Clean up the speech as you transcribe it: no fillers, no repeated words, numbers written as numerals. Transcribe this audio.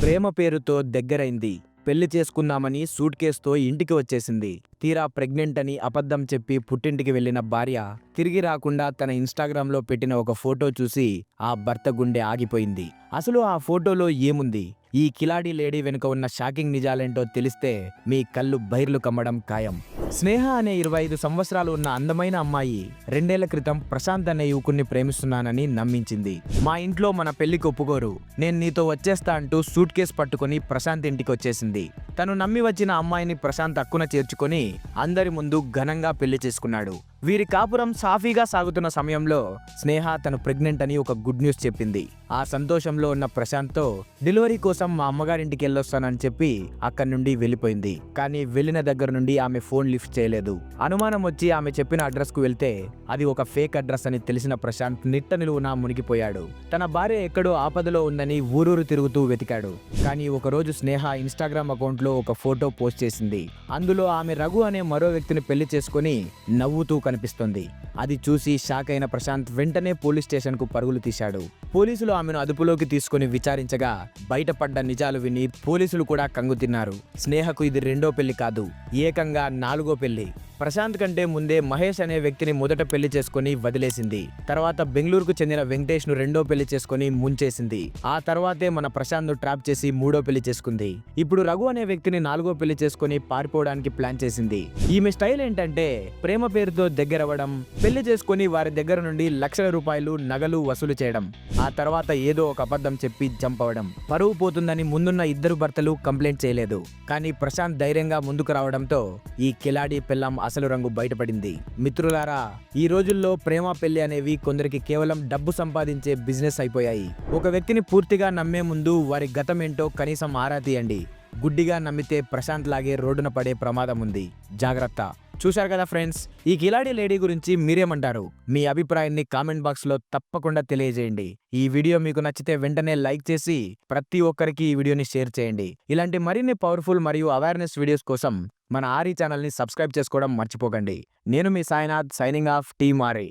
ప్రేమ పేరుతో దగ్గరైంది. పెళ్లి చేసుకుందామని సూట్ కేసుతో ఇంటికి వచ్చేసింది. తీరా ప్రెగ్నెంట్ అని అబద్ధం చెప్పి పుట్టింటికి వెళ్లిన భార్య తిరిగి రాకుండా తన ఇన్‌స్టాగ్రామ్‌లో పెట్టిన ఒక ఫోటో చూసి ఆ భర్త గుండె ఆగిపోయింది. అసలు ఆ ఫోటోలో ఏముంది? ఈ కిలాడీ లేడీ వెనుక ఉన్న షాకింగ్ నిజాలేంటో తెలిస్తే మీ కళ్ళు బైర్లు కమ్మడం ఖాయం. స్నేహ అనే 25 సంవత్సరాలు ఉన్న అందమైన అమ్మాయి 2 ఏళ్ల క్రితం ప్రశాంత్ అనే యువకుణ్ణి ప్రేమిస్తున్నానని నమ్మించింది. మా ఇంట్లో మన పెళ్లికి ఒప్పుకోరు, నేను నీతో వచ్చేస్తా అంటూ సూట్ కేసు పట్టుకుని ప్రశాంత్ ఇంటికి వచ్చేసింది. తను నమ్మి వచ్చిన అమ్మాయిని ప్రశాంత్ హక్కున చేర్చుకొని అందరి ముందు ఘనంగా పెళ్లి చేసుకున్నాడు. వీరి కాపురం సాఫీగా సాగుతున్న సమయంలో స్నేహ తను ప్రెగ్నెంట్ అని ఒక గుడ్ న్యూస్ చెప్పింది. ఆ సంతోషంలో ఉన్న ప్రశాంత్తో డెలివరీ కోసం మా అమ్మగారింటికి వెళ్ళొస్తానని చెప్పి అక్కడి నుండి వెళ్ళిపోయింది. కానీ వెళ్ళిన దగ్గర నుండి ఆమె ఫోన్ లిఫ్ట్ చేయలేదు. అనుమానం వచ్చి ఆమె చెప్పిన అడ్రస్ కు వెళ్తే అది ఒక ఫేక్ అడ్రస్ అని తెలిసిన ప్రశాంత్ నిట్ట నిలువునా మునిగిపోయాడు. తన భార్య ఎక్కడో ఆపదలో ఉందని ఊరూరు తిరుగుతూ వెతికాడు. కానీ ఒకరోజు స్నేహ ఇన్‌స్టాగ్రామ్ అకౌంట్లో ఒక ఫోటో పోస్ట్ చేసింది. అందులో ఆమె రఘు అనే మరో వ్యక్తిని పెళ్లి చేసుకుని నవ్వుతూ కనిపిస్తుంది. అది చూసి షాక్ అయిన ప్రశాంత్ వెంటనే పోలీస్ స్టేషన్ కు పరుగులు తీశాడు. పోలీసులు ఆమెను అదుపులోకి తీసుకుని విచారించగా బయటపడ్డ నిజాలు విని పోలీసులు కూడా కంగుతిన్నారు. స్నేహకు ఇది రెండో పెళ్లి కాదు, ఏకంగా 4వ పెళ్లి. ప్రశాంత్ కంటే ముందే మహేష్ అనే వ్యక్తిని మొదట పెళ్లి చేసుకుని వదిలేసింది. తర్వాత బెంగళూరుకు చెందిన వెంకటేష్ ను రెండో పెళ్లి చేసుకుని ముంచేసింది. ఆ తర్వాతే మన ప్రశాంత్ ను ట్రాప్ చేసి మూడో పెళ్లి చేసుకుంది. ఇప్పుడు రఘు అనే వ్యక్తిని 4వ పెళ్లి చేసుకుని పారిపోవడానికి ప్లాన్ చేసింది. ఈమె స్టైల్ ఏంటంటే ప్రేమ పేరుతో దగ్గరవ్వడం, పెళ్లి చేసుకుని వారి దగ్గర నుండి లక్షల రూపాయలు నగలు వసూలు చేయడం, ఆ తర్వాత ఏదో ఒక అబద్ధం చెప్పి జంప్ అవ్వడం. పరువు పోతుందని ముందున్న ఇద్దరు భర్తలు కంప్లైంట్ చేయలేదు. కానీ ప్రశాంత్ ధైర్యంగా ముందుకు రావడంతో ఈ కిలాడీ పెళ్ళాం అసలు రంగు బయటపడింది. మిత్రులారా, ఈ రోజుల్లో ప్రేమ పెళ్లి అనేవి కొందరికి కేవలం డబ్బు సంపాదించే బిజినెస్ అయిపోయాయి. ఒక వ్యక్తిని పూర్తిగా నమ్మే ముందు వారి గతం ఏంటో కనీసం ఆరా తీయండి. గుడ్డిగా నమ్మితే ప్రశాంత్ లాగే రోడ్డున పడే ప్రమాదం ఉంది. జాగ్రత్త. చూశారు కదా ఫ్రెండ్స్, ఈ కిలాడీ లేడీ గురించి మీరేమంటారు? మీ అభిప్రాయాన్ని కామెంట్ బాక్స్ లో తప్పకుండా తెలియజేయండి. ఈ వీడియో మీకు నచ్చితే వెంటనే లైక్ చేసి ప్రతి ఒక్కరికి ఈ వీడియోని షేర్ చేయండి. ఇలాంటి మరిన్ని పవర్ఫుల్ మరియు అవేర్నెస్ వీడియోస్ కోసం మన ఆర్ఈ ఛానల్ని సబ్స్క్రైబ్ చేసుకోవడం మర్చిపోకండి. నేను మీ Sainath, signing off, team RE.